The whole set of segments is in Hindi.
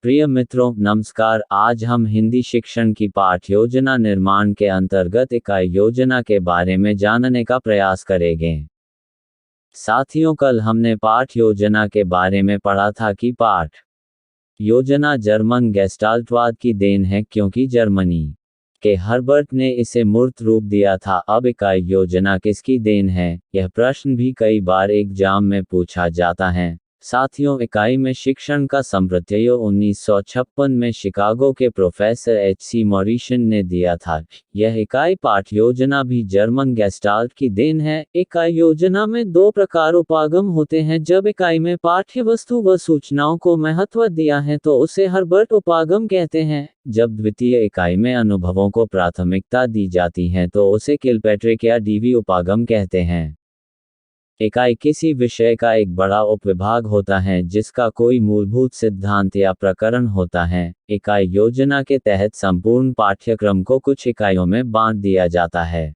प्रिय मित्रों, नमस्कार। आज हम हिंदी शिक्षण की पाठ योजना निर्माण के अंतर्गत इकाई योजना के बारे में जानने का प्रयास करेंगे। साथियों, कल हमने पाठ योजना के बारे में पढ़ा था कि पाठ योजना जर्मन गेस्टाल्टवाद की देन है, क्योंकि जर्मनी के हर्बर्ट ने इसे मूर्त रूप दिया था। अब इकाई योजना किसकी देन है? यह प्रश्न भी कई बार एग्जाम में पूछा जाता है। साथियों, इकाई में शिक्षण का संप्रत्यय 1956 में शिकागो के प्रोफेसर H.C. मॉरिसन ने दिया था। यह इकाई पाठ योजना भी जर्मन गेस्टाल्ट की देन है। इकाई योजना में दो प्रकार उपागम होते हैं। जब इकाई में पाठ्य वस्तु व सूचनाओं को महत्व दिया है तो उसे हर्बर्ट उपागम कहते हैं। जब द्वितीय इकाई में अनुभवों को प्राथमिकता दी जाती है तो उसे किलपैट्रिक या डीवी उपागम कहते हैं। इकाई किसी विषय का एक बड़ा उपविभाग होता है जिसका कोई मूलभूत सिद्धांत या प्रकरण होता है। इकाई योजना के तहत संपूर्ण पाठ्यक्रम को कुछ इकाइयों में बांट दिया जाता है।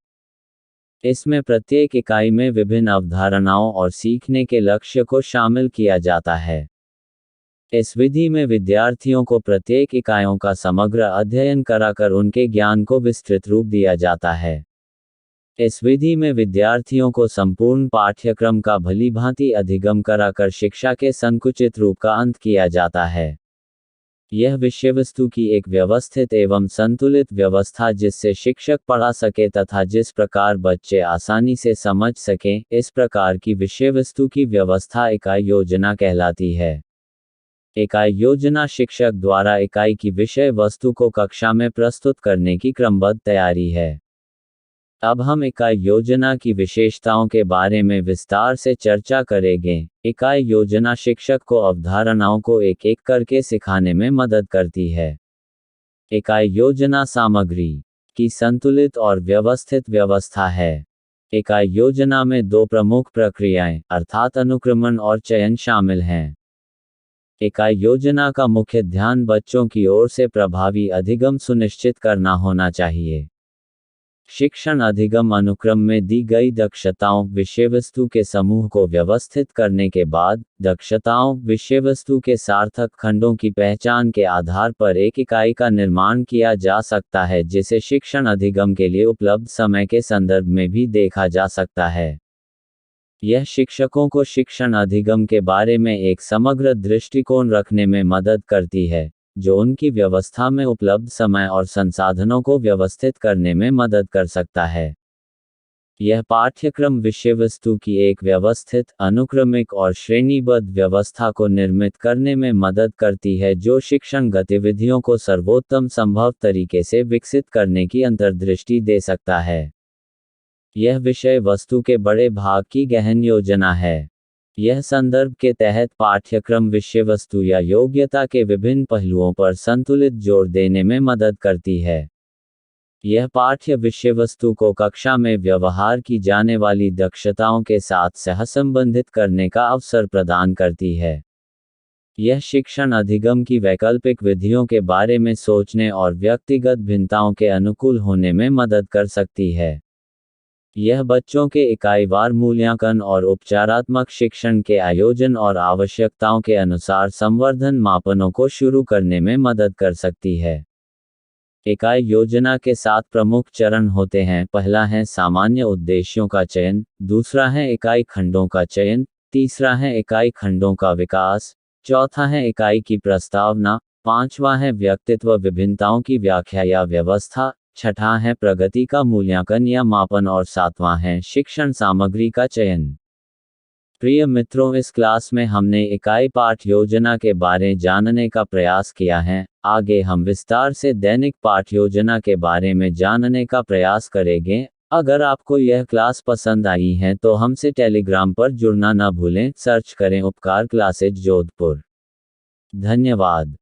इसमें प्रत्येक इकाई में विभिन्न अवधारणाओं और सीखने के लक्ष्य को शामिल किया जाता है। इस विधि में विद्यार्थियों को प्रत्येक इकाइयों का समग्र अध्ययन कराकर उनके ज्ञान को विस्तृत रूप दिया जाता है। इस विधि में विद्यार्थियों को संपूर्ण पाठ्यक्रम का भलीभांति अधिगम कराकर शिक्षा के संकुचित रूप का अंत किया जाता है। यह विषय वस्तु की एक व्यवस्थित एवं संतुलित व्यवस्था जिससे शिक्षक पढ़ा सके तथा जिस प्रकार बच्चे आसानी से समझ सकें, इस प्रकार की विषय वस्तु की व्यवस्था इकाई योजना कहलाती है। इकाई योजना शिक्षक द्वारा इकाई की विषय वस्तु को कक्षा में प्रस्तुत करने की क्रमबद्ध तैयारी है। अब हम इकाई योजना की विशेषताओं के बारे में विस्तार से चर्चा करेंगे। इकाई योजना शिक्षक को अवधारणाओं को एक एक करके सिखाने में मदद करती है। इकाई योजना सामग्री की संतुलित और व्यवस्थित व्यवस्था है। इकाई योजना में दो प्रमुख प्रक्रियाएं अर्थात अनुक्रमण और चयन शामिल हैं। इकाई योजना का मुख्य ध्यान बच्चों की ओर से प्रभावी अधिगम सुनिश्चित करना होना चाहिए। शिक्षण अधिगम अनुक्रम में दी गई दक्षताओं विषय वस्तु के समूह को व्यवस्थित करने के बाद दक्षताओं विषय वस्तु के सार्थक खंडों की पहचान के आधार पर एक इकाई का निर्माण किया जा सकता है, जिसे शिक्षण अधिगम के लिए उपलब्ध समय के संदर्भ में भी देखा जा सकता है। यह शिक्षकों को शिक्षण अधिगम के बारे में एक समग्र दृष्टिकोण रखने में मदद करती है, जो उनकी व्यवस्था में उपलब्ध समय और संसाधनों को व्यवस्थित करने में मदद कर सकता है। यह पाठ्यक्रम विषय वस्तु की एक व्यवस्थित, अनुक्रमिक और श्रेणीबद्ध व्यवस्था को निर्मित करने में मदद करती है, जो शिक्षण गतिविधियों को सर्वोत्तम संभव तरीके से विकसित करने की अंतर्दृष्टि दे सकता है। यह विषय वस्तु के बड़े भाग की गहन योजना है। यह संदर्भ के तहत पाठ्यक्रम विषय वस्तु या योग्यता के विभिन्न पहलुओं पर संतुलित जोर देने में मदद करती है। यह पाठ्य विषय वस्तु को कक्षा में व्यवहार की जाने वाली दक्षताओं के साथ सहसंबंधित करने का अवसर प्रदान करती है। यह शिक्षण अधिगम की वैकल्पिक विधियों के बारे में सोचने और व्यक्तिगत भिन्नताओं के अनुकूल होने में मदद कर सकती है। यह बच्चों के इकाईवार मूल्यांकन और उपचारात्मक शिक्षण के आयोजन और आवश्यकताओं के अनुसार संवर्धन मापनों को शुरू करने में मदद कर सकती है। इकाई योजना के 7 प्रमुख चरण होते हैं। पहला है सामान्य उद्देश्यों का चयन, दूसरा है इकाई खंडों का चयन, तीसरा है इकाई खंडों का विकास, चौथा है इकाई की प्रस्तावना, पांचवा है व्यक्तित्व विभिन्नताओं की व्याख्या या व्यवस्था, छठा है प्रगति का मूल्यांकन या मापन और सातवां है शिक्षण सामग्री का चयन। प्रिय मित्रों, इस क्लास में हमने इकाई पाठ योजना के बारे जानने का प्रयास किया है। आगे हम विस्तार से दैनिक पाठ योजना के बारे में जानने का प्रयास करेंगे। अगर आपको यह क्लास पसंद आई है तो हमसे टेलीग्राम पर जुड़ना न भूलें। सर्च करें उपकार क्लासेज जोधपुर। धन्यवाद।